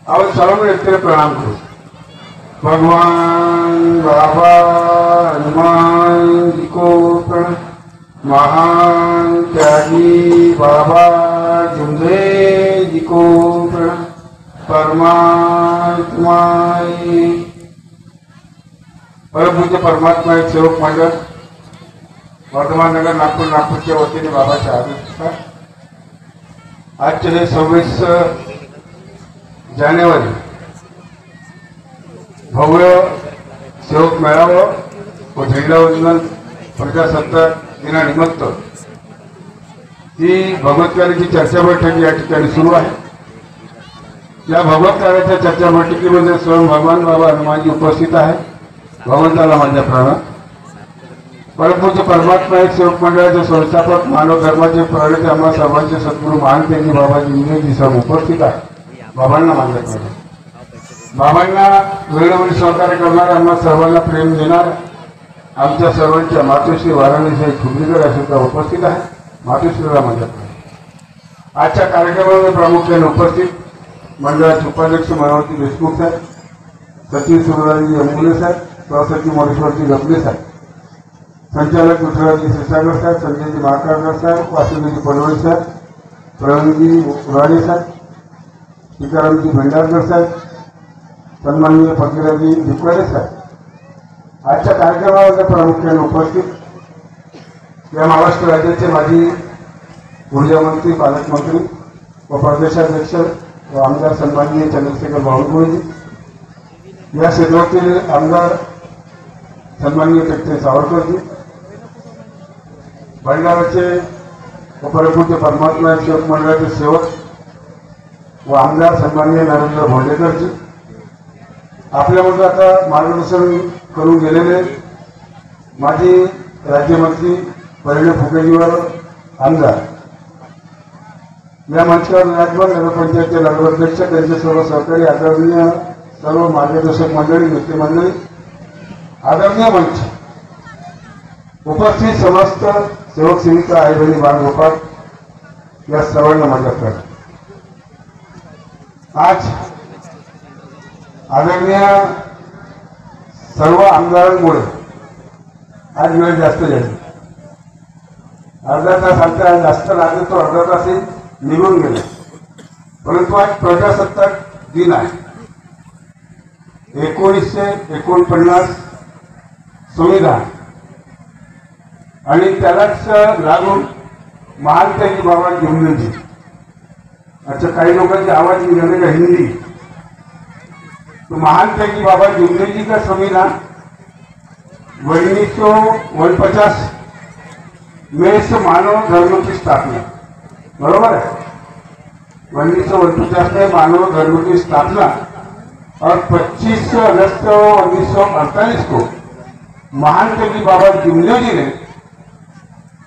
और सर्व व्यक्ति प्रणाम करो। भगवान बाबा हनुमान जी को प्रणाम। महान त्यागी बाबा जुमले जी को प्रणाम। परमात्मा परम पूज्य परमात्मा एक सेवक मंडळ वर्धमान नगर नागपूर नागपूरच्या वतीने बाबाच्या आदेश आजचे हे 26 जानेवारी भव्य सेवक मेळावा व झेंडावंदन प्रजासत्ताक दिनानिमित्त ही भगवत कार्याची चर्चा बैठक या ठिकाणी सुरू आहे। या भगवत कार्याच्या चर्चा बैठकीमध्ये स्वयं भगवान बाबा हनुमानजी उपस्थित आहे। भगवंताला माझ्या प्रणाम। परमपूज्य परमात्मा एक सेवक मंडळाचे संस्थापक मानव धर्माचे प्रणेते आम्हा सर्वांचे सद्गुरू महान त्यागी बाबा जिंदगी सब उपस्थित आहे। बाबांना माझ्या प्रणाम। बाबांना वेळोवेळी सहकार्य करणारे आम्हा सर्वांना प्रेम देणार आमच्या सर्वांच्या मातोश्री वाराणसी खुबरीकर अशोका उपस्थित आहे। मातोश्रीला माझ्या प्रणाम। आजच्या कार्यक्रमामध्ये प्रामुख्याने उपस्थित मंडळाचे उपाध्यक्ष मनोहरजी देशमुख साहेब, सचिव सुरराजी अंबुले साहेब, सहसचिव महेश्वरजी गपले साहेब, संचालक विठ्ठलजी क्षीरसागर साहेब, संजयजी महाकाळकर साहेब, वासुदेवजी पडवळे साहेब, प्रवीणजी उराडे साहेब, टीकारामजी भंडारकर साहेब, सन्माननीय फकीराजी भिकवाडे साहेब। आजच्या कार्यक्रमामध्ये प्रामुख्याने उपस्थित या महाराष्ट्र राज्याचे माजी ऊर्जा मंत्री, पालकमंत्री व प्रदेशाध्यक्ष व आमदार सन्माननीय चंद्रशेखर बावनकुळेजी, या क्षेत्रातील आमदार सन्माननीय तख्ते सावरकरजी, भंडाराचे व परमपूज्य परमात्मा सेवक मंडळाचे सेवक व आमदार सन्माननीय नरेंद्र भोंडेकरजी, आपल्यामध्ये आता मार्गदर्शन करून गेलेले माजी राज्यमंत्री परिणय फुकेजीवर आमदार, या मंचावर विराजमान नगरपंचायतचे नगराध्यक्ष, त्यांचे सर्व सहकारी, आदरणीय सर्व मार्गदर्शक मंडळी, नेते मंडळी, आदरणीय मंच, उपस्थित समस्त सेवक सेविका, आई बहिणी, बाळगोपाळ, या सर्वांना माझ्या प्रणाम। आज आदरणीय सर्व आमदारांमुळे आज वेळ जास्त झाली। अर्धा तास आमच्या जास्त लागले तो अर्धा तास निघून गेले, परंतु आज प्रजासत्ताक दिन आहे। 1949 संविधान आणि त्यालाच लागून महान त्यागी बाबा जिंदगी। अच्छा, काही लोकांची आवाज निघाले का हिंदी, तो महान त्यागी बाबा जिंदगी का संविधान 1949 में से मानव धर्म की स्थापना, बरोबर है। 1949 में मानव धर्म की स्थापना और 25 अगस्त 1948 को महान त्यागी बाबा जिंदगी जी ने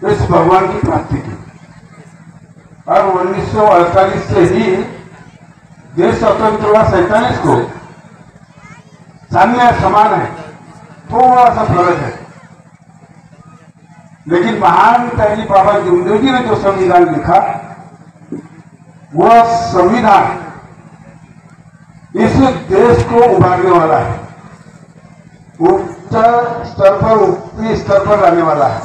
इस भगवान की प्राप्ति की और 1948 से ही देश स्वतंत्र हुआ। 47 को सामने समान है, थोड़ा सा फर्क है, लेकिन महान त्यागी बाबा जिंदगी ने जो संविधान लिखा वह संविधान इस देश को उभारने वाला है, उच्च स्तर पर, ऊपरी स्तर पर लाने वाला है।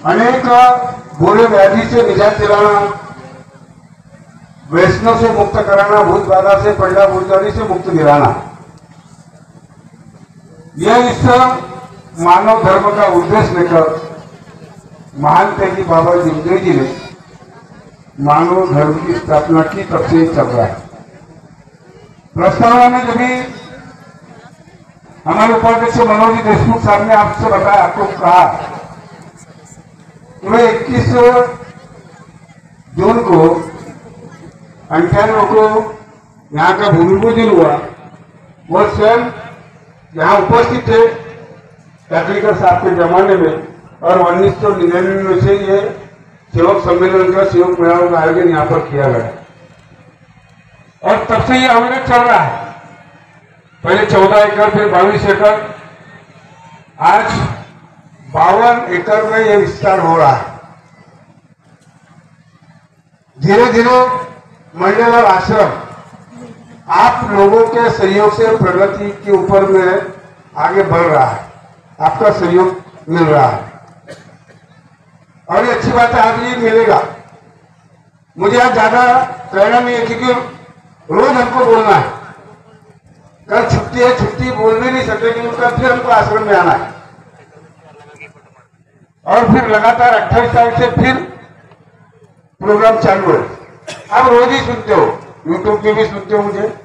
अनेक बुरे व्याधि से निजात दिलाना, व्यसनों से मुक्त कराना, भूत बाधा से, पंडा भूतदारी से मुक्त दिलाना, यह इस मानव धर्म का उद्देश्य लेकर महान त्यागी बाबा जिंदगी जी ने मानव धर्म की स्थापना की, तब से चल रहा है। प्रस्तावना में जब भी हमारे उपाध्यक्ष मनोहरजी देशमुख साहब ने आपसे बताया, आपको कहा कि 21 जून को 98 को यहाँ का भूमि पूजन हुआ, वो स्वयं यहाँ उपस्थित थे टाकलीकर साहब के जमाने में, और 1999 से ये सेवक सम्मेलन का, सेवक मेळावा का आयोजन यहाँ पर किया गया और तब से ये आयोजन चल रहा है। पहले 14 एकड़, फिर 22 एकड़, आज 52 एकड़ में ये विस्तार हो रहा है। धीरे धीरे मंडल आश्रम आप लोगों के सहयोग से प्रगति के ऊपर में आगे बढ़ रहा है, आपका सहयोग मिल रहा है और ये अच्छी बात है, आज ये मिलेगा। मुझे आज ज्यादा कहना नहीं है क्योंकि रोज हमको बोलना है। कल छुट्टी है, छुट्टी बोल भी नहीं सकते कि उसका फिर हमको आश्रम में आना है और फिर लगातार 28 तारीख से फिर प्रोग्राम चालू है। आप रोज ही सुनते हो, यूट्यूब पे भी सुनते हो, मुझे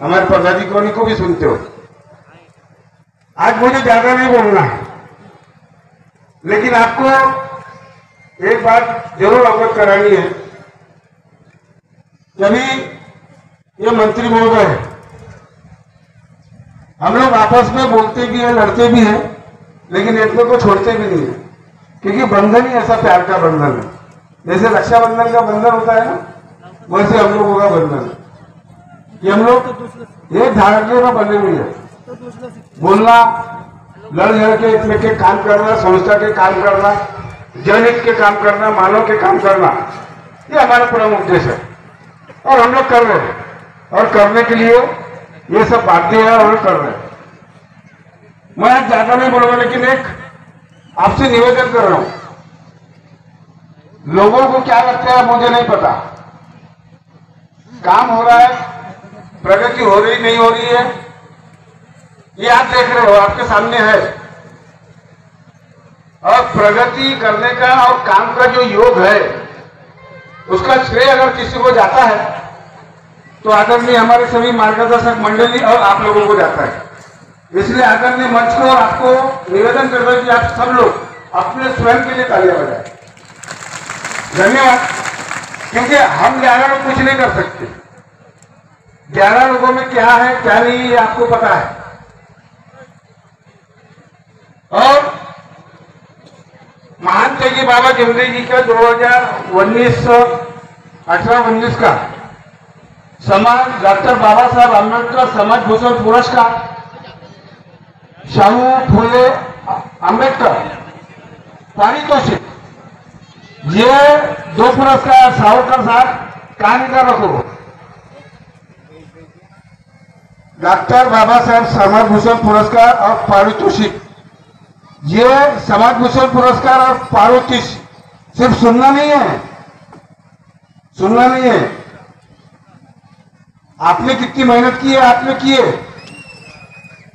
हमारे पदाधिकारी को भी सुनते हो। आज मुझे ज्यादा नहीं बोलना है, लेकिन आपको एक बात जरूर अवगत करानी है। कभी ये मंत्री महोदय है, हम लोग आपस में बोलते भी हैं, लड़ते भी हैं, लेकिन एक को छोड़ते भी नहीं है क्योंकि बंधन ही ऐसा प्यार का बंधन है। जैसे रक्षाबंधन का बंधन होता है ना, वैसे हम लोगों का बंधन है कि हम लोग एक धारणे में बने हुए हैं। बोलना, लड़ झड़ के इसमें के काम करना, संस्था के काम करना, जनहित के काम करना, मानव के काम करना, ये हमारा प्रमुख उद्देश्य है और हम लोग कर रहे हैं और करने के लिए ये सब बातें हैं और कर रहे हैं। मैं आज ज्यादा नहीं बोलूंगा, लेकिन एक आपसे निवेदन कर रहा हूं। लोगों को क्या लगता है मुझे नहीं पता, काम हो रहा है, प्रगति हो रही नहीं हो रही है, ये आप देख रहे हो, आपके सामने है। और प्रगति करने का और काम का जो योग है, उसका श्रेय अगर किसी को जाता है तो आदरणीय हमारे सभी मार्गदर्शक मंडली और आप लोगों को जाता है। इसलिए आदरणीय मंच को आपको निवेदन करता है कि आप सब लोग अपने स्वयं के लिए तालियां बजाएं। धन्यवाद। क्योंकि हम 11 लोग कुछ नहीं कर सकते, 11 लोगों में क्या है क्या नहीं ये आपको पता है। और महान त्यागी बाबा जमदेव जी का 2018-19 का समाज डॉक्टर बाबा साहब आम्बेडकर समाज भूषण पुरस्कार, शाहू फुले आम्बेडकर पारितोषिक, ये 2 पुरस्कार सावरकर साहब कहानी का रखो। डॉक्टर बाबा साहब समाज भूषण पुरस्कार और पारितोषिक, ये समाज भूषण पुरस्कार और पारितोषिक सिर्फ सुनना नहीं है, सुनना नहीं है। आपने कितनी मेहनत की है, आपने की है,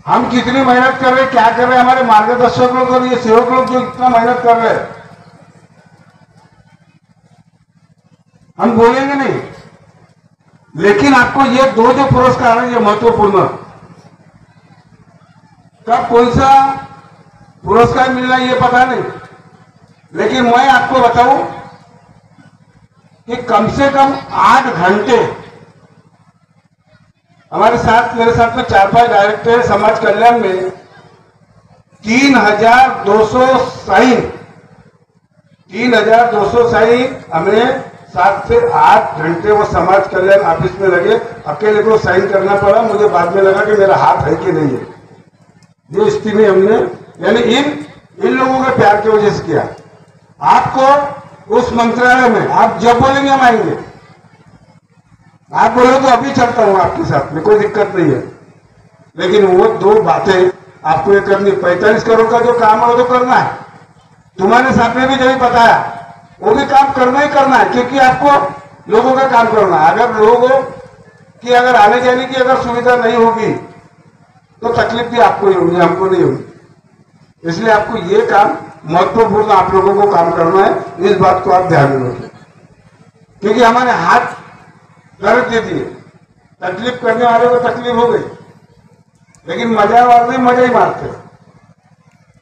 हम कितनी मेहनत कर रहे हैं, क्या कर रहे हैं, हमारे मार्गदर्शक लोग और ये सेवक लोग जो कितना मेहनत कर रहे हैं, हम बोलेंगे नहीं। लेकिन आपको ये 2 जो पुरस्कार है ये महत्वपूर्ण, कब कौन सा पुरस्कार मिलना ये पता नहीं, लेकिन मैं आपको बताऊं कि कम से कम 8 घंटे हमारे साथ, मेरे साथ में 4-5 डायरेक्टर है समाज कल्याण में, 3200 साइन हमने 7 से 8 घंटे वो समाज कल्याण ऑफिस में लगे, अकेले को साइन करना पड़ा। मुझे बाद में लगा कि मेरा हाथ है कि नहीं है। ये स्थिति हमने यानी इन लोगों के प्यार की वजह से किया। आपको उस मंत्रालय में आप जब बोलेंगे हम आएंगे, आप बोलो तो अभी चलता हूं आपके साथ में, कोई दिक्कत नहीं है। लेकिन वो 2 बातें आपको ये करनी, 45 करोड़ का जो काम है वो तो करना है। तुम्हारे साथ में भी जो बताया वो भी काम करना ही करना है, क्योंकि आपको लोगों का काम करना है। अगर लोगों की अगर आने जाने की अगर सुविधा नहीं होगी तो तकलीफ भी आपको ही होगी, हमको नहीं होगी। इसलिए आपको ये काम महत्वपूर्ण आप लोगों को काम करना है, इस बात को आप ध्यान में रखें। क्योंकि हमारे हाथ दर्द दे दिए, तकलीफ करने वाले को तकलीफ हो गई, लेकिन मजा वाले मजा ही मारते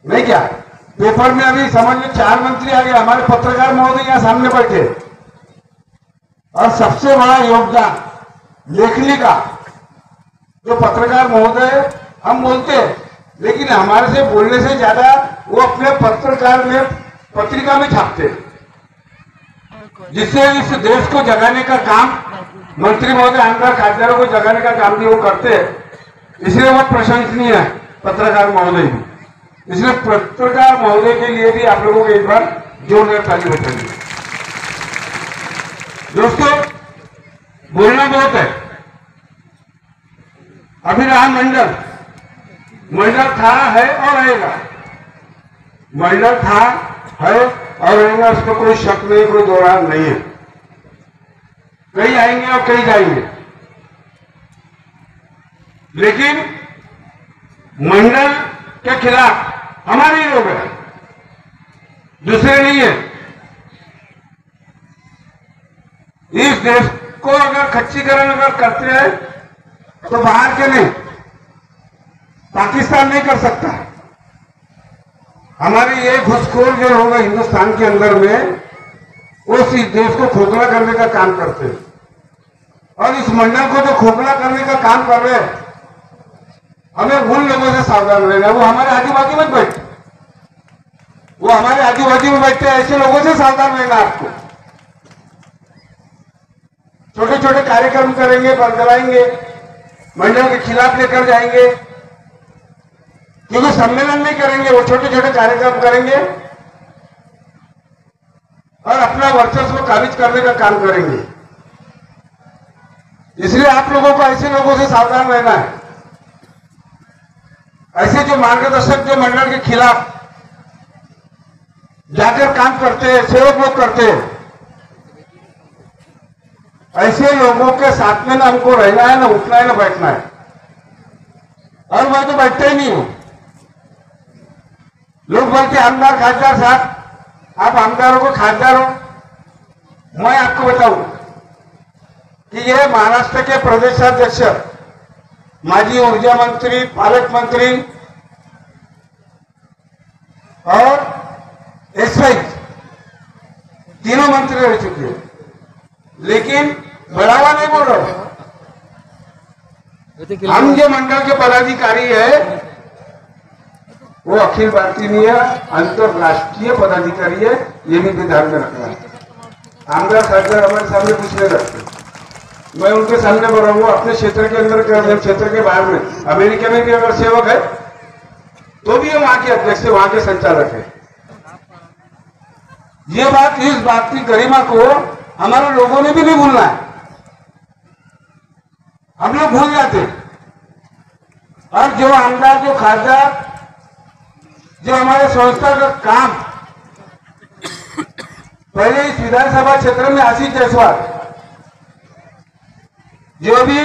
नहीं क्या। पेपर में अभी समझ में 4 मंत्री आ गए, हमारे पत्रकार महोदय यहाँ सामने बैठे, और सबसे बड़ा योगदान लेखनी का, जो पत्रकार महोदय हम बोलते हैं, लेकिन हमारे से बोलने से ज्यादा वो अपने पत्रकार में पत्रिका में छापते, जिससे इस देश को जगाने का काम मंत्री महोदय, आमदार, खासदारों को जगाने का काम भी वो करते हैं। इसलिए वो प्रशंसनीय है पत्रकार महोदय भी। इसलिए पत्रकार महोदय के लिए भी आप लोगों को एक बार जोरदार ताली बजाइए। दोस्तों, बोलना बहुत है। अभी रहा मंडल, मंडल था, है और रहेगा। मंडल था, है और रहेगा, उसको कोई शक नहीं, कोई दौरान नहीं है। कई आएंगे और कई जाएंगे, लेकिन मंडल के खिलाफ हमारे ही लोग हैं, दूसरे नहीं है। इस देश को अगर खच्चीकरण अगर करते हैं तो बाहर के नहीं, पाकिस्तान नहीं कर सकता। हमारे ये घुसखोर जो लोग हैं हिंदुस्तान के अंदर में, वो इस देश को खोखला करने का काम करते हैं। और इस मंडल को जो खोखला करने का काम कर रहे हैं, हमें उन लोगों से सावधान रहना है। वो हमारे आजू बाजू में बैठते, वो हमारे आजू बाजू में बैठते हैं, ऐसे लोगों से सावधान रहना। आपको छोटे छोटे कार्यक्रम करेंगे, बरगलाएंगे, मंडल के खिलाफ लेकर जाएंगे, क्योंकि सम्मेलन नहीं करेंगे, वो छोटे छोटे कार्यक्रम करेंगे और अपना वर्चस्व काबिज करने का काम करेंगे। इसलिए आप लोगों को ऐसे लोगों से सावधान रहना है। ऐसे जो मार्गदर्शक जो मंडल के खिलाफ जाकर काम करते हैं, सेवक लोग करते हैं, ऐसे लोगों के साथ में ना हमको रहना है, ना उठना है, ना बैठना है। और मैं तो बैठता ही नहीं हूं। लोग बोलते आमदार खासदार साहब, आप आमदारों को खासदार हो। मैं आपको बताऊं कि यह महाराष्ट्र के प्रदेशाध्यक्ष, माजी ऊर्जा मंत्री, पालक मंत्री और एसआई तीनों मंत्री रह चुके हैं, लेकिन बढ़ावा नहीं बोल रहा। हम जो मंडल के पदाधिकारी है, वो अखिल भारतीय नहीं है, अंतरराष्ट्रीय पदाधिकारी है। ये भी ध्यान में रखना है। आमदार खासदार हमारे सामने कुछ नहीं रखते। मैं उनके सामने बोल रहा हूँ, अपने क्षेत्र के अंदर कर, क्षेत्र के बाहर में, अमेरिका में भी अगर सेवक है तो भी वहां के अध्यक्ष, वहां के संचालक है। ये बात, इस बात की गरिमा को हमारे लोगों ने भी नहीं भूलना है। हम लोग भूल जाते। और जो आमदार, जो खासदार, जो हमारे संस्था का काम, पहले इस विधानसभा क्षेत्र में आशीष जायसवाल, जो भी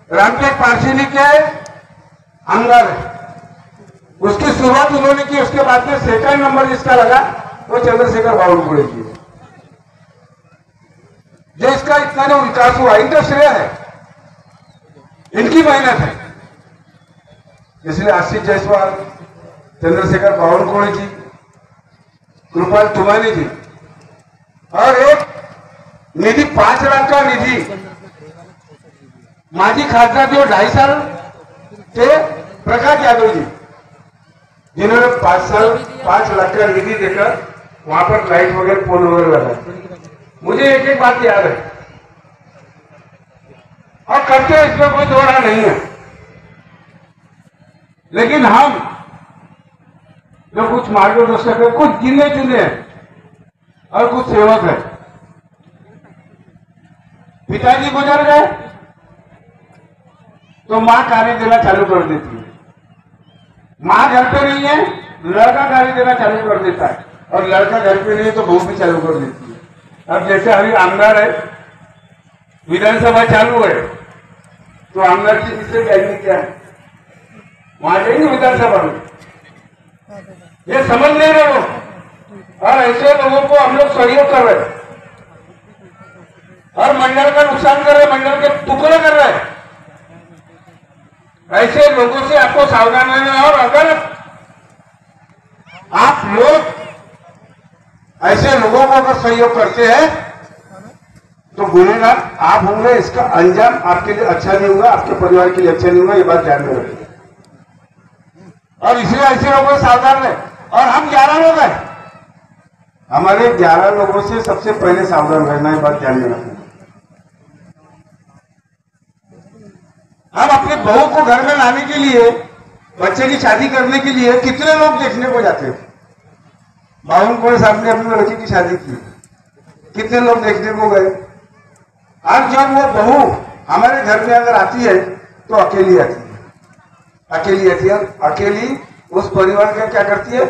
रामटेक पार्षदी के आमदार है, उसकी शुरुआत उन्होंने की। उसके बाद में सेकंड नंबर जिसका लगा वो चंद्रशेखर बावनकुळे जी, जो इसका इतना जो विकास हुआ, इनका श्रेय है, इनकी मेहनत है। इसलिए आशीष जायसवाल, चंद्रशेखर बावनकुळे जी, कृपाल तुमानी जी, और एक निधि 5 लाख का निधि, माजी खासदार जो 2.5 साल थे, प्रकाश यादव जी, जिन्होंने 5 लाख का निधि देकर वहां पर लाइट वगैरह, पोल वगैरह लगा। मुझे एक एक बात याद है और करते इसमें कोई दो राय नहीं है। लेकिन हम जो कुछ मार्गदर्शक है, कुछ गिने चुने हैं और कुछ सेवक है। पिताजी गुजर गए तो मां गाली देना चालू कर देती है। मां घर पे नहीं है, लड़का गाली देना चालू कर देता है, और लड़का घर पे नहीं है तो बहू भी चालू कर देती है। अब जैसे अभी आमदार है, विधानसभा चालू है, तो आमदार की किससे जाएंगे, क्या वहां जाएंगे विधानसभा में? ये समझ नहीं रहे वो। और ऐसे लोगों को हम लोग सहयोग कर रहे हैं और मंडल का नुकसान कर रहे हैं, मंडल के टुकड़े कर रहे हैं। ऐसे लोगों से आपको सावधान रहना है। और अगर आप लोग ऐसे लोगों को अगर सहयोग करते हैं तो गुनेगार आप होंगे। इसका अंजाम आपके लिए अच्छा नहीं होगा, आपके परिवार के लिए अच्छा नहीं होगा। ये बात ध्यान में रखिए। और इसलिए ऐसे लोगों से सावधान रहे। और हम 11 लोग हैं, हमारे 11 लोगों से सबसे पहले सावधान रहना है, बात ध्यान में रखना। हम अपने बहू को घर में लाने के लिए, बच्चे की शादी करने के लिए कितने लोग देखने को जाते हैं। बावनकुळे साहब ने अपनी लड़की की शादी की, कितने लोग देखने को गए। आज जब वो बहू हमारे घर में अगर आती है तो अकेली आती है, अकेली आती है, अकेली उस परिवार का क्या करती है,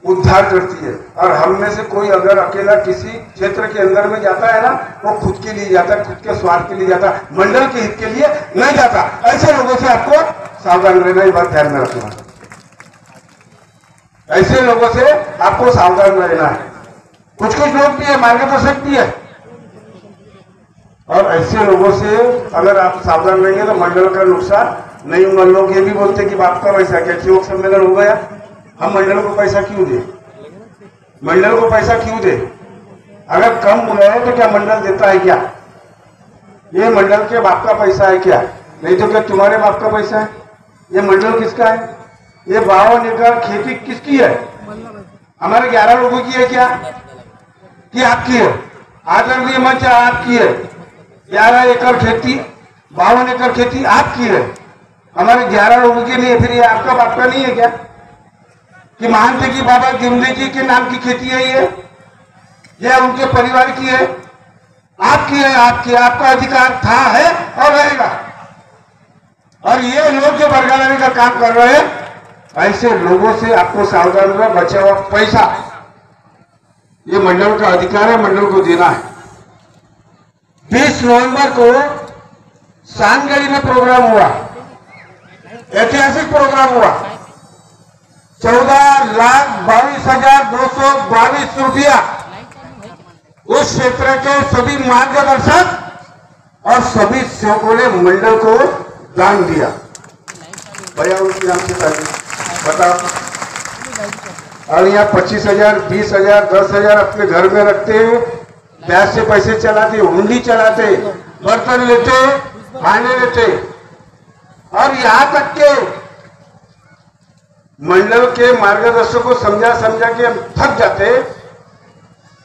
उद्धार करती है। और हम में से कोई अगर अकेला किसी क्षेत्र के अंदर में जाता है ना, वो खुद के लिए जाता है, खुद के स्वार्थ के लिए जाता है, मंडल के हित के लिए नहीं जाता। ऐसे लोगों से आपको सावधान रहना, ये बात ध्यान में रखना। ऐसे लोगों से आपको सावधान रहना है। कुछ कुछ लोग भी है, मार्गदर्शक भी है, और ऐसे लोगों से अगर आप सावधान रहेंगे तो मंडल का नुकसान नहीं होगा। लोग ये भी बोलते कि बाप का पैसा क्या योग सम्मेलन हो गया, हम मंडल को पैसा क्यों दे, मंडल को पैसा क्यों दे? अगर कम हुआ है तो क्या मंडल देता है क्या? ये मंडल के बाप का पैसा है क्या? नहीं तो क्या तुम्हारे बाप का पैसा है? ये मंडल किसका है? ये 52 एकड़ खेती किसकी है? हमारे 11 लोगों की है क्या कि आपकी है? आदरणीय मंच आपकी है। 11 एकड़ खेती, 52 एकड़ खेती आपकी है, हमारे 11 लोगों की नहीं है। फिर ये आपका बाप का नहीं है क्या कि मानते कि बाबा गिमले जी के नाम की खेती है ये उनके परिवार की है? आपकी है, आपकी, आपका अधिकार था, है और रहेगा। और ये लोग जो बरगलाने का काम कर रहे हैं, ऐसे लोगों से आपको सावधान रहो। बचा हुआ पैसा ये मंडल का अधिकार है, मंडल को देना है। 20 नवंबर को सानगढ़ी में प्रोग्राम हुआ, ऐतिहासिक प्रोग्राम हुआ। 14,22,222 रुपया उस क्षेत्र के सभी मार्गदर्शक और सभी सेवकों ने मंडल को दान दिया। भैया उनकी नाम से बताओ। और यहाँ 25,000, 20,000, 10,000 अपने घर में रखते हैं, ब्याज से पैसे चलाते, हुंडी चलाते, बर्तन लेते, खाने लेते, और यहाँ तक के मंडल के मार्गदर्शक को समझा के हम थक जाते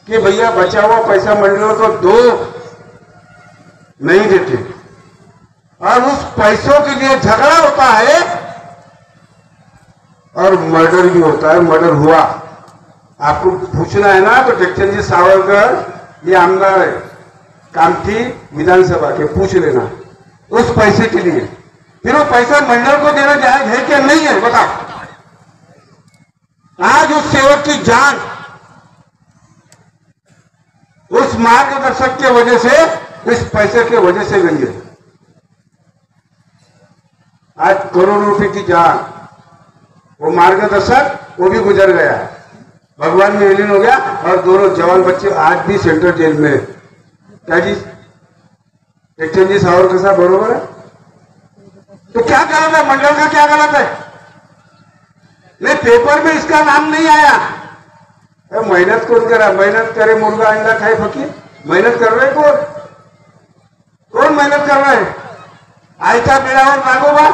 कि भैया बचा हुआ पैसा मंडल को दो, नहीं देते। और उस पैसों के लिए झगड़ा होता है और मर्डर भी होता है। मर्डर हुआ, आपको पूछना है ना तो टेक्चंद जी सावरकर ये आमदार है कामठी विधानसभा के, पूछ लेना उस पैसे के लिए। फिर वो पैसा मंडल को देना जायज है क्या नहीं है, बताओ। आज उस सेवक की जान उस मार्गदर्शक के वजह से, इस पैसे के वजह से गई है। आज करोड़ों रुपए की जान, वो मार्गदर्शक वो भी गुजर गया, भगवान में विलीन हो गया, और दोनों जवान बच्चे आज भी सेंट्रल जेल में। क्या जी टेक्चंद जी सावरकर साहब बरोबर है? तो क्या गलत है, मंडल का क्या गलत है? नहीं, पेपर में इसका नाम नहीं आया। मेहनत कौन करा? मेहनत करे मुर्गा अंडा खाए फकीर। मेहनत कर रहे कौन मेहनत कर रहा है? आयता बेड़ावर नागोबा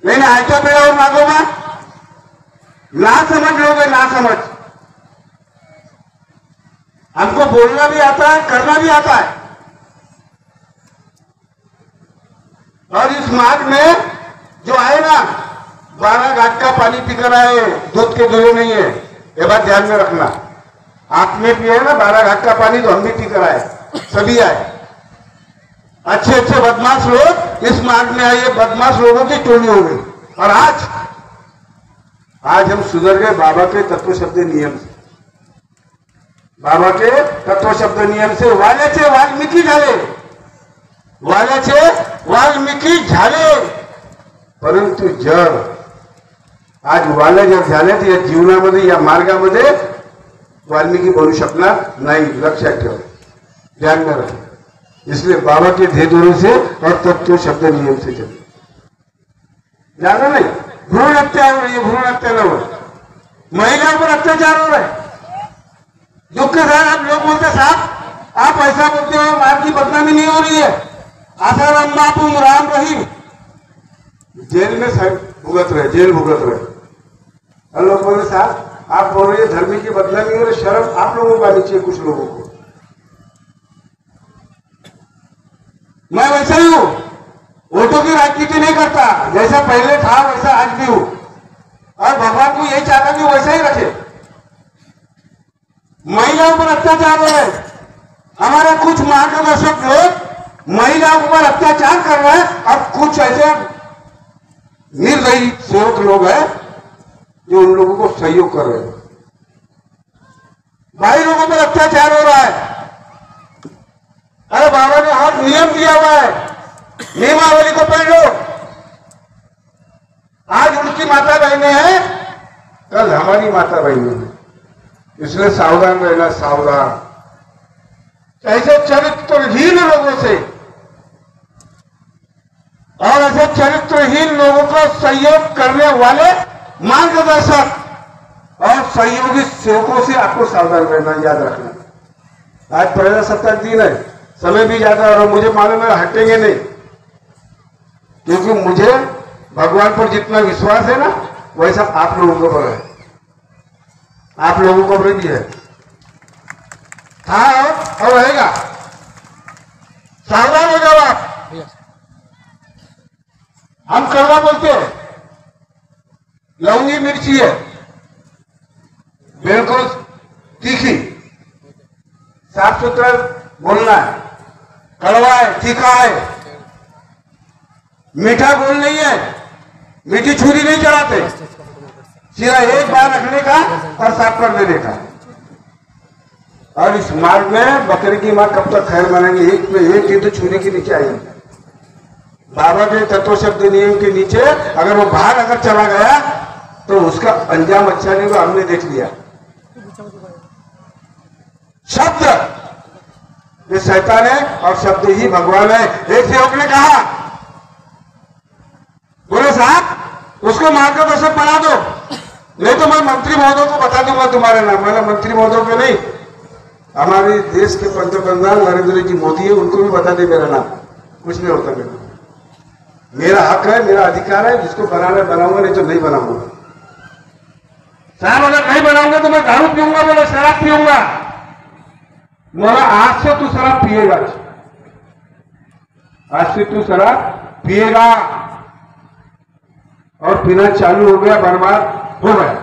नहीं, आयता बेड़ावर नागोबा ना समझ लोगे, ना समझ। हमको बोलना भी आता है, करना भी आता है। और इस मार्ग में जो आए ना, 12 घाट का पानी पीकर आए, दूध के दूध नहीं है, ये बात ध्यान में रखना। आपने पिए ना 12 घाट का पानी, तो हम भी पीकर आए, सभी आए। अच्छे अच्छे बदमाश लोग इस मार्ग में आए, बदमाश लोगों की टोली हो गई। और आज हम सुधर गए बाबा के तत्व शब्द नियम से, बाबा के तत्व शब्द नियम से। वाल्याचे वाल्मिकी झाले, वाल्याचे वाल्मिकी झाले, परंतु जर आज वाले जर झाले तर या जीवनामध्ये, या मार्गामध्ये वाल्मिकी बनू शकणार नाही, लक्षात ठेवा, ध्यान में रखें। इसलिए बाबा के धेदुरों से और तत्व शब्द नियम से चले। जाना नहीं, भ्रूण हत्या हो रही है, भ्रूण हत्या न हो, महिलाओं पर अत्याचार हो रहा है। दुख के साथ आप लोग बोलते साहब आप ऐसा बोलते हो, मार की बदनामी नहीं हो रही है। आसाराम बापू राम रहीम जेल में भुगत रहे, जेल भुगत रहे। और लोग बोलते साहब आप बोल रहे हैं धर्मी की बदनामी हो रही, शर्म आप लोगों को आनी चाहिए, कुछ लोगों को। मैं वैसा ही हूं, वोटों की राजनीति नहीं करता, जैसा पहले था वैसा आज भी हूं, और भगवान को यही चाहता कि वैसा ही रखे। महिलाओं पर अत्याचार हो रहे, हमारे कुछ मार्गदर्शक लोग महिलाओं पर अत्याचार कर रहे हैं और कुछ ऐसे निर्दयी सेवक लोग हैं जो उन लोगों को सहयोग कर रहे हैं। भाई लोगों पर अत्याचार हो रहा है। अरे बाबा ने हर नियम दिया हुआ है, नियमावली को पढ़ लो। आज उनकी माता बहनें हैं, कल हमारी माता बहनें हैं, इसलिए सावधान रहना, सावधान। ऐसे चरित्रहीन लोगों से और ऐसे चरित्रहीन लोगों को सहयोग करने वाले मार्गदर्शक और सहयोगी सेवकों से आपको सावधान रहना, याद रखना। आज प्रजासत्ताक दिन है, समय भी ज्यादा और मुझे मालूम है हटेंगे नहीं, क्योंकि मुझे भगवान पर जितना विश्वास है ना वैसा आप लोगों पर है, आप लोगों को भी है, था और रहेगा। सावधान हो जाओ आप। हम कड़वा बोलते हैं, लौंगी मिर्ची है, बिल्कुल तीखी, साफ सुथरा बोलना है, कड़वा है, तीखा है, मीठा बोल नहीं है, मीठी छुरी नहीं चढ़ाते, सीधा एक बार रखने का और साफ कर देने का। और इस मार्ग में बकरी की मां कब तक खैर मानेंगे, एक पे एक ही तो छुरी के नीचे आएंगे। बाबा के तत्व शब्द नियम के नीचे अगर वो बाहर अगर चला गया तो उसका अंजाम अच्छा नहीं हुआ, हमने देख लिया। शब्द ये शैतान है और शब्द ही भगवान है। एक सेवक ने कहा, बोले साहब उसको मार्गदर्शक बना दो, नहीं तो मैं मंत्री महोदय को बता दूंगा तुम्हारे नाम। मैंने मंत्री महोदय को नहीं, हमारे देश के पंतप्रधान नरेंद्र जी मोदी है, उनको भी बता दे मेरा नाम, कुछ नहीं होता। मेरा हक है, मेरा अधिकार है, जिसको बनाना बनाऊंगा, नहीं तो नहीं बनाऊंगा। साहब अगर नहीं बनाऊंगा तो मैं दारू पीऊंगा, बोले शराब पीऊंगा। बोला आज से तू शराब पिएगा, आज से तू शराब पिएगा। और पीना चालू हो गया, बर्बाद हो गया।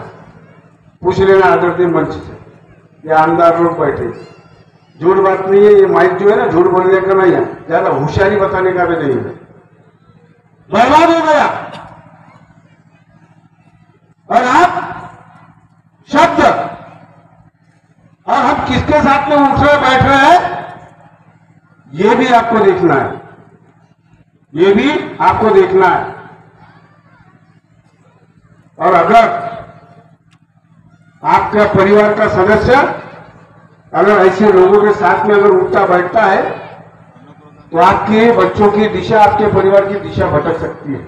पूछ लेना आदरणीय मंच से, ये आमदार लोग बैठे, झूठ बात नहीं है। ये माइक जो है ना, झूठ बोलने का नहीं है, ज्यादा होशियारी बताने का भी नहीं है। बर्बाद हो गया। और आप शब्द, और हम किसके साथ में उठ रहे बैठ रहे हैं, ये भी आपको देखना है, ये भी आपको देखना है। और अगर आपका परिवार का सदस्य अगर ऐसे लोगों के साथ में अगर उठता बैठता है तो आपके बच्चों की दिशा, आपके परिवार की दिशा भटक सकती है।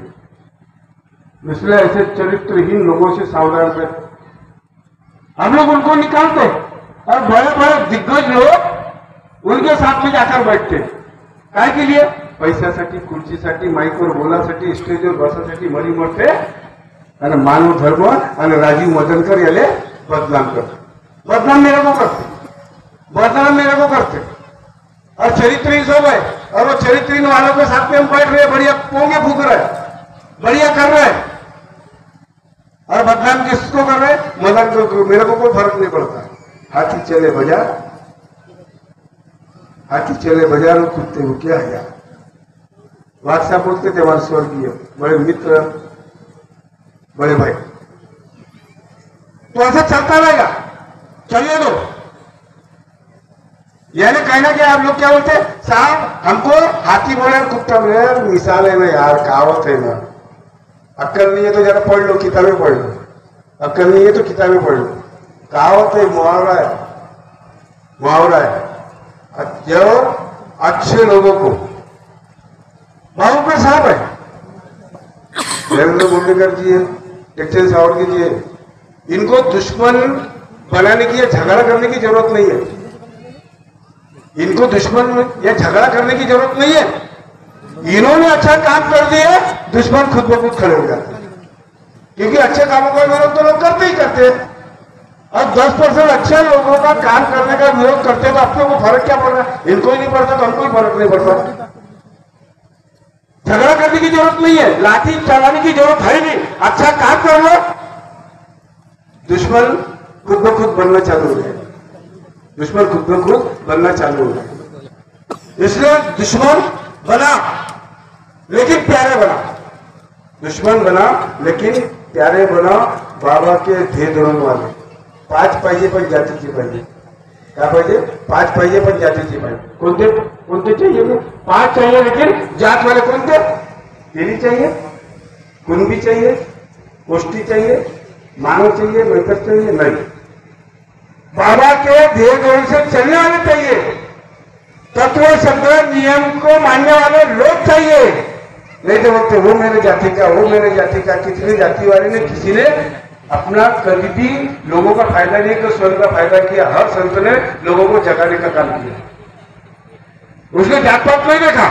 इसलिए ऐसे चरित्रहीन लोगों से सावधान रहे। हम लोग उनको निकालते और बड़े बड़े दिग्गज लोग उनके साथ में जाकर बैठते, काय के लिए? पैशासाठी, खुर्चीसाठी, माईकवर बोलासाठी, स्टेजवर बसासाठी मरी मरते आणि मानव धर्म आणि राजीव मदनकर याले बदनाम करते, बदनाम मेरे को करते, बदनाम मेरे को करते। और चरित्रहीन सब है, और वो चरित्रहीन वालों के साथ में हम बैठ रहे, बढ़िया पोंगे फूक रहे, बढ़िया कर रहे, और बदनाम किसको कर रहे? मदन को। मेरे को कोई फर्क नहीं पड़ता। हाथी चले बाजार, हाथी चले बाजार और कुत्ते को क्या है यार। बादशाह बोलते थे हमारे स्वर्गीय बड़े मित्र, बड़े भाई। तो ऐसा चलता रहेगा, चलिए दो। यानी कहना क्या, आप लोग क्या बोलते हैं साहब, हमको हाथी बोले कुत्ता बोले, मिसाल है ना यार, कहावत है ना। अक्कल नहीं है तो जरा पढ़ लो, किताबें पढ़ लो। अक्कल नहीं है तो किताबें पढ़ लो। कहावत है, मुहावरा है, मुहावरा है। जो अच्छे लोगों को, बाबू पे साहब है, नरेंद्र मोदी जी है, टेक्सटाइल सावड़ जी है, इनको दुश्मन बनाने की या झगड़ा करने की जरूरत नहीं है। इनको दुश्मन या झगड़ा करने की जरूरत नहीं है। इन्होंने अच्छा काम कर दिया, दुश्मन खुद ब खुद खड़े हो जाते हैं, क्योंकि अच्छे कामों का विरोध तो लोग करते ही करते हैं। और 10% अच्छे लोगों का काम करने का विरोध करते तो अपने को फर्क क्या पड़ रहा है? इनको ही नहीं पड़ता तो हमको ही फर्क नहीं पड़ता। झगड़ा करने की जरूरत नहीं है, लाठी चलाने की जरूरत है नहीं। अच्छा काम कर लो, दुश्मन खुद ब खुद बनना चालू हो जाए, दुश्मन खुद ब खुद बनना चालू हो जाए। इसलिए दुश्मन बना लेकिन प्यारे बना, दुश्मन बना लेकिन प्यारे बना। बाबा के ध्येय धोरण वाले 5 पाहिजे पण जातीची पाहिजे, क्या पाहिजे? 5 पाहिजे पण जातीची पाहिजे। कोणते कोणते चाहिए? 5 चाहिए लेकिन जात वाले कोणते? तेली चाहिए, कुणबी चाहिए, कोष्टी चाहिए, मानव चाहिए, मैकर चाहिए? नहीं, बाबा के ध्येय धोरण से चलने वाले चाहिए, तत्व संग्रह नियम को मानने वाले लोग चाहिए। नहीं तो बोलते वो मेरे जाति का, वो मेरे जाति का। कितने जाति वाले ने किसी ने अपना कभी भी लोगों का फायदा नहीं किया, स्वयं का फायदा किया। हर संत ने लोगों को जगाने का काम किया, उसने जात पात नहीं देखा।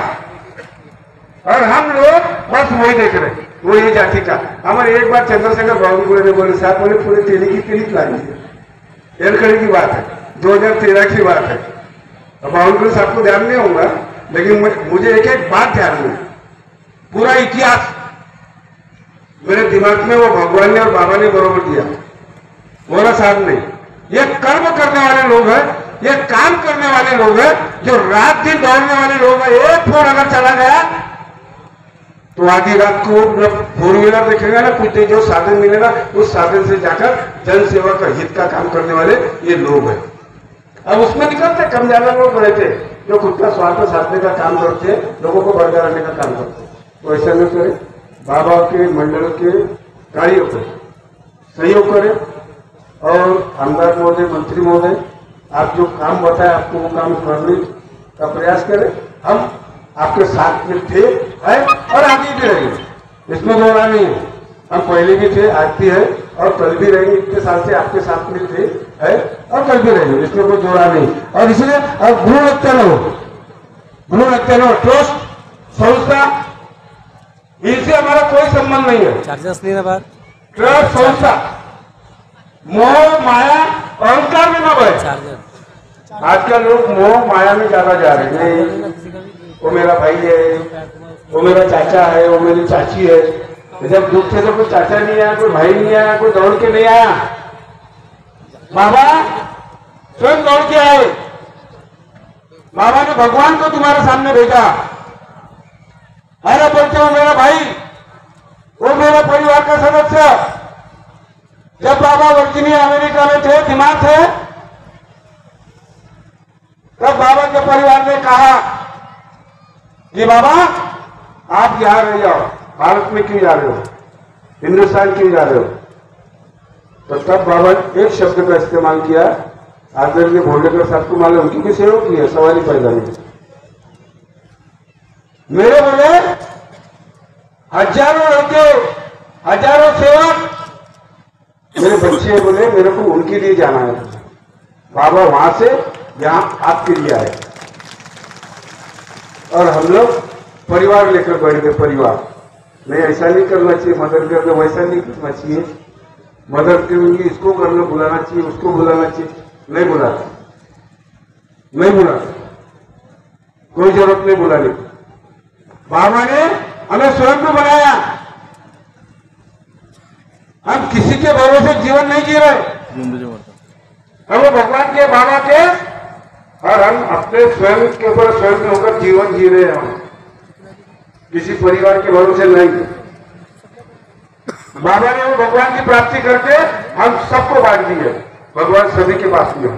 और हम लोग बस वही देख रहे, वो ये जाति का। हमारे एक बार चंद्रशेखर बावनकुळे ने बोले, साहब बोले पूरे तेली की तेली लानी है। एलखड़ी की बात है, 2013 की बात है। बावनकुळे साहब को ध्यान नहीं होगा, लेकिन मुझे एक एक बात ध्यान में, पूरा इतिहास मेरे दिमाग में वो भगवान ने और बाबा ने बरोबर दिया, बोला साहब नहीं। ये कर्म करने वाले लोग हैं, ये काम करने वाले लोग हैं, जो रात दिन दौड़ने वाले लोग हैं। एक फोन अगर चला गया तो आधी रात को 4 व्हीलर देखेगा ना, कुछ जो साधन मिलेगा उस साधन से जाकर जन सेवा का हित का काम करने वाले ये लोग हैं। अब उसमें निकलते कम ज्यादा लोग रहते जो खुद का स्वार्थ साधने का काम करते, लोगों को बरकरार का काम करते। तो ऐसा न करें, बाबा के मंडल के कार्यों पर सहयोग करें। और आमदार महोदय, मंत्री महोदय, आप जो काम बताए आपको वो काम करने का प्रयास करें। हम आपके साथ में थे, है और आगे भी रहेंगे, इसमें दो राय नहीं है। हम पहले भी थे, आज भी है और कल भी रहेंगे। इतने साल से आपके साथ में थे, है और कल भी रहेंगे, इसमें कोई दो राय नहीं। और इसलिए अब भ्रूण हत्या न हो, भ्रूण हत्या न हो। ट्रस्ट संस्था इनसे हमारा कोई संबंध नहीं है। चार्जेस लेना बात ट्रस्ट संस्था मोह माया अहंकार में न बढ़े। आजकल लोग मोह माया में ज्यादा जा रहे हैं। वो मेरा भाई है, वो मेरा चाचा है, वो मेरी चाची है। जब दुख थे तो कोई चाचा नहीं आया, कोई भाई नहीं आया, कोई दौड़ के नहीं आया। बाबा स्वयं दौड़ के आए। बाबा ने भगवान को तुम्हारे सामने भेजा। अरे बोलते हो मेरा भाई, वो मेरा परिवार का सदस्य। जब बाबा वर्जीनिया अमेरिका में थे, दिमाग थे, तब बाबा के परिवार ने कहा कि बाबा आप यहां रह जाओ, भारत में क्यों जा रहे हो, हिंदुस्तान क्यों जा रहे हो? तो तब बाबा ने एक शब्द का इस्तेमाल किया, आदरणीय भोंडेकर साहब को मालूम, उनकी सेवक की है, सवाल ही पैदा नहीं। मेरे बोले हजारों लड़के, हजारों सेवक, मेरे बच्चे बोले मेरे को उनके लिए जाना है। बाबा वहां से यहां आपके लिए आए और हम लोग परिवार लेकर बैठ गए। परिवार नहीं, ऐसा नहीं करना चाहिए, मदद करना वैसा नहीं करना चाहिए, मदद करेंगे इसको करना बुलाना चाहिए, उसको बुलाना चाहिए, नहीं बुलाता, नहीं बुलाता, कोई जरूरत नहीं बुलाने की। बाबा ने हमें स्वयं को बनाया। हम किसी के भरोसे जीवन नहीं जी रहे, हम भगवान के, बाबा के, और हम अपने स्वयं के ऊपर स्वयं में होकर जीवन जी रहे हैं। किसी परिवार के भरोसे नहीं। बाबा ने वो भगवान की प्राप्ति करके हम सबको बांट दी है। भगवान सभी के पास में है।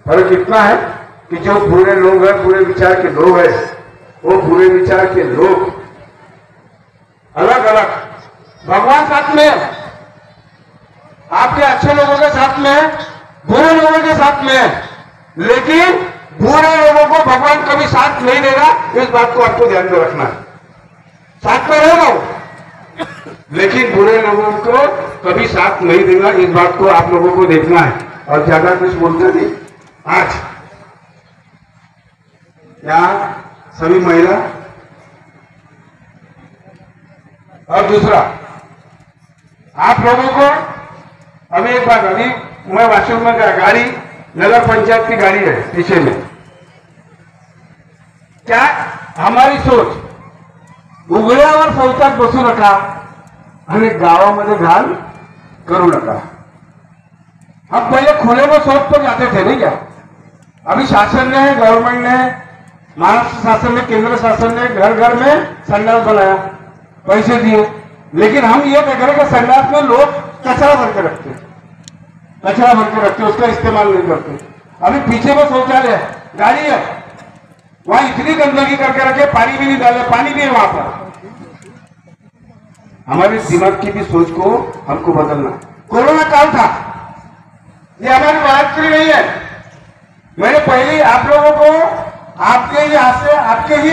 फर्क इतना है कि जो बुरे लोग हैं, बुरे विचार के लोग हैं, वो बुरे विचार के लोग अलग अलग, भगवान साथ में है, आपके अच्छे लोगों के साथ में है, बुरे लोगों के साथ में है। लेकिन बुरे लोगों को भगवान कभी साथ नहीं देगा, इस बात को आपको ध्यान में रखना है। साथ में रहेगा वो, लेकिन बुरे लोगों को कभी साथ नहीं देगा, इस बात को आप लोगों को देखना है। और ज्यादा कुछ बोलते नहीं। आज यहाँ सभी महिला, और दूसरा आप लोगों को अभी एक बात, अभी मैं वाशरूम में गया, गाड़ी नगर पंचायत की गाड़ी है पीछे में। क्या हमारी सोच, उघड्यावर शौचात बसू नका आणि गावामध्ये घाण करू नका। हम पहले खुले में शौच पर जाते थे, नहीं क्या? अभी शासन ने, गवर्नमेंट ने महाराष्ट्र शासन ने, केंद्र शासन ने घर घर में संडास बनाया, पैसे दिए, लेकिन हम ये देख रहे कि संडास में लोग कचरा भर के रखते, उसका इस्तेमाल नहीं करते। अभी पीछे में शौचालय है, गाड़ी है, वहां इतनी गंदगी करके रखे, पानी भी नहीं डाले, पानी भी है वहां पर। हमारे दिमाग की भी सोच को हमको बदलना। कोरोना काल था, ये हमारी बहादुरी नहीं है। मैंने पहले आप लोगों को आपके ही हाथ से, आपके ही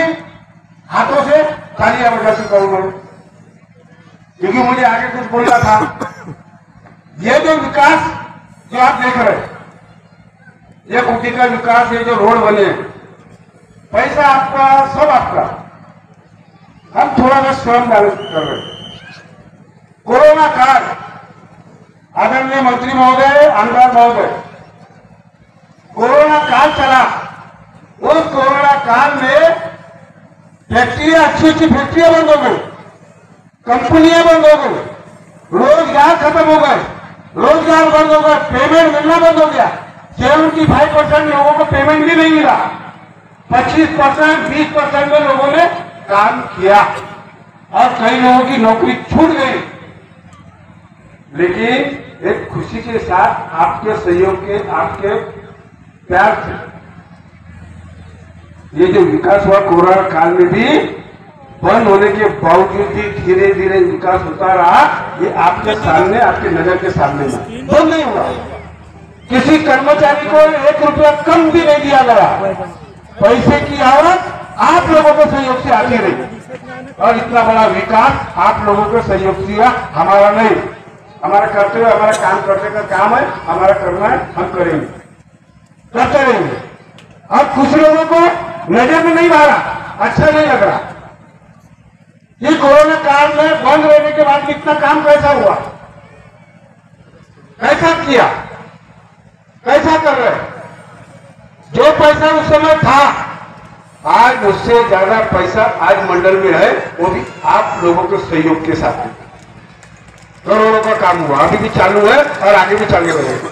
हाथों से तालियां बजा चुका हूं मैं, क्योंकि मुझे आगे कुछ बोलना था। ये जो विकास जो आप देख रहे हैं, ये कुटी का विकास, ये जो रोड बने, पैसा आपका, सब आपका, हम थोड़ा सा श्रम डाल कर रहे हैं। कोरोना काल, आदरणीय मंत्री महोदय, आमदार महोदय, कोरोना काल चला, उस कोरोना काल में फैक्ट्रियां, अच्छी फैक्ट्रियां बंद हो गई, कंपनियां बंद हो गई, रोजगार खत्म हो गए, रोजगार बंद हो गया, पेमेंट मिलना बंद हो गया। 75% लोगों को पेमेंट भी नहीं मिला, 25%, 20% में लोगों ने काम किया और कई लोगों की नौकरी छूट गई। लेकिन एक खुशी के साथ, आपके सहयोग के, आपके प्यार से ये जो विकास हुआ कोरोना काल में भी, बंद होने के बावजूद भी धीरे धीरे विकास होता रहा। ये आपके सामने, आपके नजर के सामने में बंद नहीं हुआ। किसी कर्मचारी को 1 रुपया कम भी नहीं दिया गया। पैसे की आवक आप लोगों के सहयोग से आती रही और इतना बड़ा विकास आप लोगों के सहयोग से, हमारा नहीं, हमारा करते हुए, हमारा काम करने का काम है, हमारा करना है, हम करेंगे, करते रहेंगे। अब कुछ लोगों को नजर में नहीं आ रहा, अच्छा नहीं लग रहा। ये कोरोना काल में बंद रहने के बाद इतना काम कैसा हुआ, कैसा किया, कैसा कर रहे? जो पैसा उस समय था, आज उससे ज्यादा पैसा आज मंडल में है, वो भी आप लोगों के सहयोग के साथ करोड़ों का काम हुआ, अभी भी चालू है और आगे भी चालू रहेगा।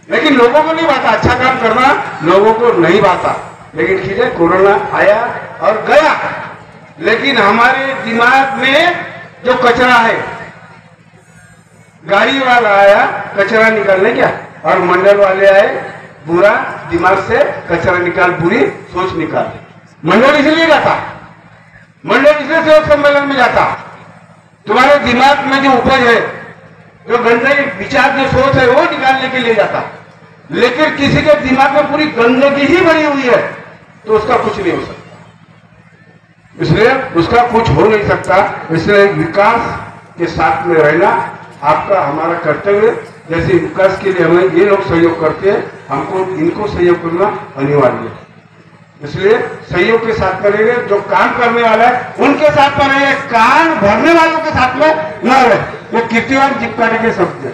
लेकिन लोगों को नहीं बाता, अच्छा काम करना लोगों को नहीं बाता। लेकिन ठीक है, कोरोना आया और गया, लेकिन हमारे दिमाग में जो कचरा है, गाड़ी वाला आया कचरा निकालने क्या, और मंडल वाले आए बुरा दिमाग से कचरा निकाल, बुरी सोच निकाल। मंडल इसलिए जाता, मंडल इसलिए सहयोग सम्मेलन में जाता, तुम्हारे दिमाग में जो उपज है, जो गंदे विचार, जो सोच है, वो निकालने के लिए जाता। लेकिन किसी के दिमाग में पूरी गंदगी ही भरी हुई है तो उसका कुछ नहीं हो सकता, इसलिए उसका कुछ हो नहीं सकता। इसलिए विकास के साथ में रहना आपका, हमारा कर्तव्य। जैसे विकास के लिए हमें ये लोग सहयोग करते हैं, हमको इनको सहयोग करना अनिवार्य है। इसलिए सहयोग के साथ में रहिए, जो काम करने वाला है उनके साथ में रहिए, कान भरने वालों के साथ में न रहे। ये कीर्तिवान चिपकाने के शब्द है,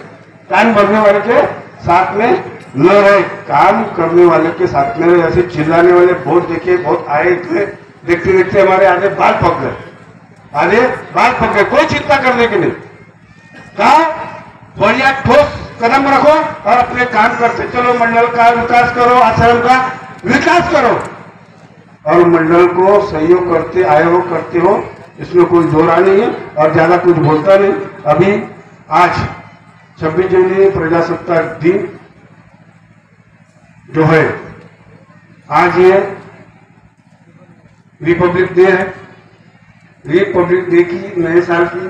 कान भरने वाले के साथ में न रहे, काम करने वाले के साथ में रहे। ऐसे चिल्लाने वाले बहुत देखे, बहुत आए थे, देखते देखते हमारे आधे बाल पक गए, आधे बाल पक गए, कोई चिंता करने की नहीं। कहा बढ़िया ठोस कदम रखो और अपने काम करते चलो, मंडल का विकास करो, आश्रम का विकास करो, और मंडल को सहयोग करते आए हो, करते हो, इसमें कोई दो राय नहीं है और ज्यादा कुछ बोलता नहीं। अभी आज 26 जनवरी प्रजासत्ताक दिन जो है, आज ये रिपब्लिक डे है। रिपब्लिक डे की, नए साल की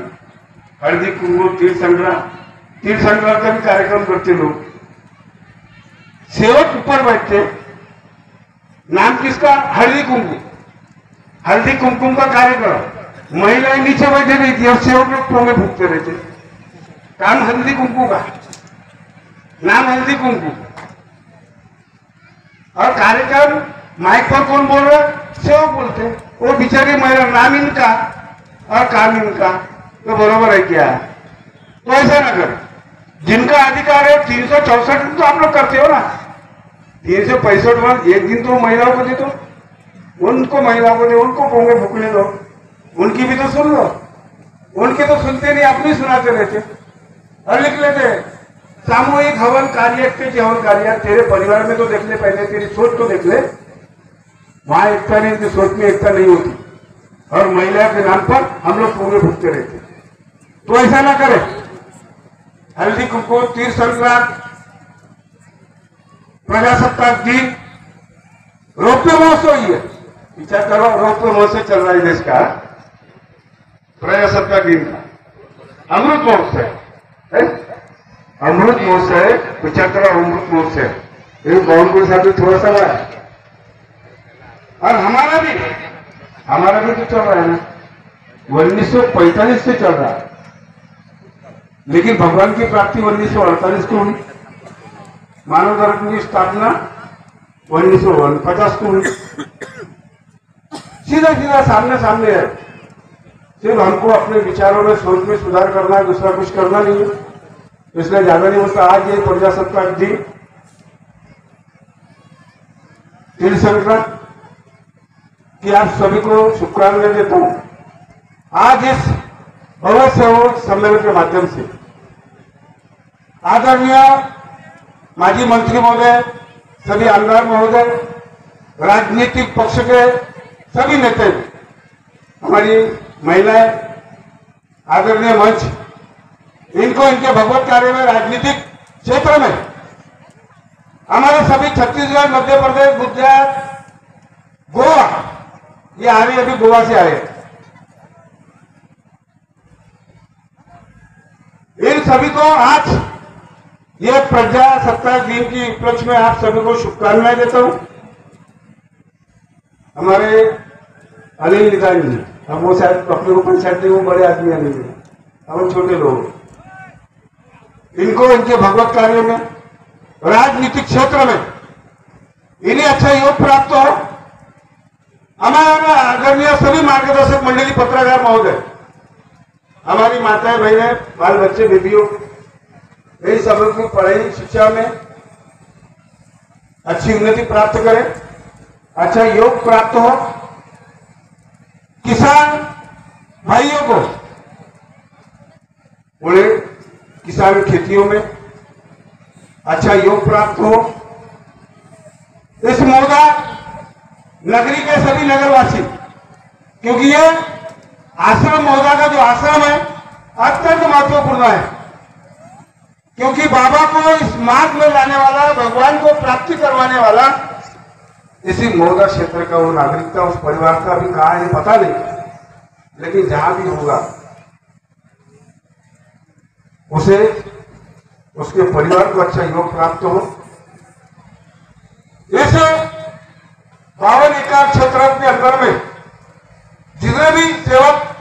हार्दिक कुंभ, तीर संक्रांत का भी कार्यक्रम करते लोग, सेवक ऊपर बैठते, नाम किसका, हल्दी कुमकुम, हल्दी कुमकुम का कार्यक्रम, महिलाएं नीचे बैठे रहती और सेवक लोग पोंगे फूकते रहते। काम हल्दी कुमकुम का, नाम हल्दी कुमकुम, और कार्यक्रम माइक पर कौन बोल रहा, सेवक बोलते। वो बेचारी महिला, नाम इनका और काम इनका, तो बरोबर है क्या? तो ऐसा ना करें, जिनका अधिकार है 364 दिन तो आप लोग करते हो ना, 365 एक दिन तो महिलाओं को दे दो, उनको महिलाओं को दे, उनको पोंगे फूकने दो, उनकी भी तो सुन लो। उनके तो सुनते नहीं, अपनी सुनाते रहते और लिख लेते। सामूहिक हवन कार्य के हवन कार्य, तेरे परिवार में तो देख ले, पहले तेरी सोच तो देख ले, वहां एकता नहीं थी, सोच में एकता नहीं होती और महिला के नाम पर हम लोग पूरे भुगते रहते। तो ऐसा ना करें। हल्दी कुमकुम, तीर संक्रांत, प्रजासत्ताक दिन, रौप्य महोत्सव ही है। विचार करो, रौप्य महोत्सव चल रहा है देश का, प्रजासत्ताक दिन का अमृत महोत्सव है। अमृत महोत्सव है, विचार करो, अमृत महोत्सव ये बाउंड्री साथ थोड़ा सा है। और हमारा भी तो चल रहा है ना, 1945 से चल रहा है, लेकिन भगवान की प्राप्ति 1948 को हुई, मानव धर्म की स्थापना 1949 को हुई। सीधा सीधा सामने सामने है। सिर्फ हमको अपने विचारों में, सोच में सुधार करना है, दूसरा कुछ करना नहीं है, इसलिए ज्यादा नहीं होता। आज ये प्रजासत्ताक दिन, तिल संक्रांत की आप सभी को शुभकामनाएं देता हूं। आज इस भव्य सहयोग सम्मेलन के माध्यम से आदरणीय माजी मंत्री महोदय, सभी आमदार महोदय, राजनीतिक पक्ष के सभी नेता, हमारी महिलाएं, आदरणीय मंच, इनको इनके भगवत कार्य में, राजनीतिक क्षेत्र में हमारे सभी छत्तीसगढ़, मध्य प्रदेश, गुजरात, गोवा, ये आ रही, अभी गोवा से आए, इन सभी को आज ये प्रजासत्ताक दिन की उपलक्ष्य में आप सभी को शुभकामनाएं देता हूं। हमारे अनिल निदान जी, अब वो शायद अपने को पंचायत नहीं, वो बड़े आदमी नहीं है, हम छोटे लोग, इनको इनके भगवत कार्य में, राजनीतिक क्षेत्र में इन्हें अच्छा योग प्राप्त हो। हमारे आदरणीय सभी मार्गदर्शक मंडली, पत्रकार महोदय, हमारी माताएं, बहनें, बाल बच्चे, बेटियों, इन सब लोग की पढ़ाई शिक्षा में अच्छी उन्नति प्राप्त करें, अच्छा योग प्राप्त हो। किसान भाइयों को उन्हें किसान खेतियों में अच्छा योग प्राप्त हो। इस महोदा नगरी के सभी नगरवासी, क्योंकि ये आश्रम, महोदा का जो आश्रम है अत्यंत महत्वपूर्ण है, क्योंकि बाबा को इस मार्ग में लाने वाला, भगवान को प्राप्ति करवाने वाला इसी महोदा क्षेत्र का वो नागरिक था। उस परिवार का अभी कहाँ है पता नहीं, लेकिन जहां भी होगा उसे, उसके परिवार को अच्छा योग प्राप्त हो। इस 52 एकड़ क्षेत्र के अंदर में जितने भी सेवक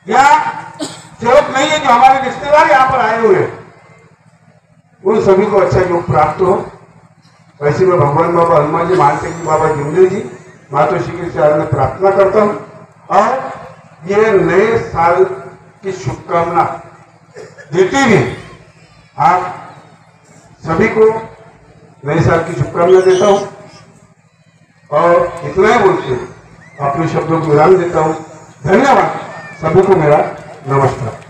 या सेवक नहीं है, जो हमारे रिश्तेदार यहाँ पर आए हुए हैं, उन सभी को अच्छा योग प्राप्त हो। वैसे मैं भगवान बाबा हनुमान जी, महान बाबा जिंदे जी, माता श्री के चरण में प्रार्थना करता हूं और ये नए साल की शुभकामना देते हुए आप सभी को नए साल की शुभकामना देता हूं और इतना ही बोलते अपने शब्दों को विराम देता हूं। धन्यवाद, सभी को मेरा नमस्कार।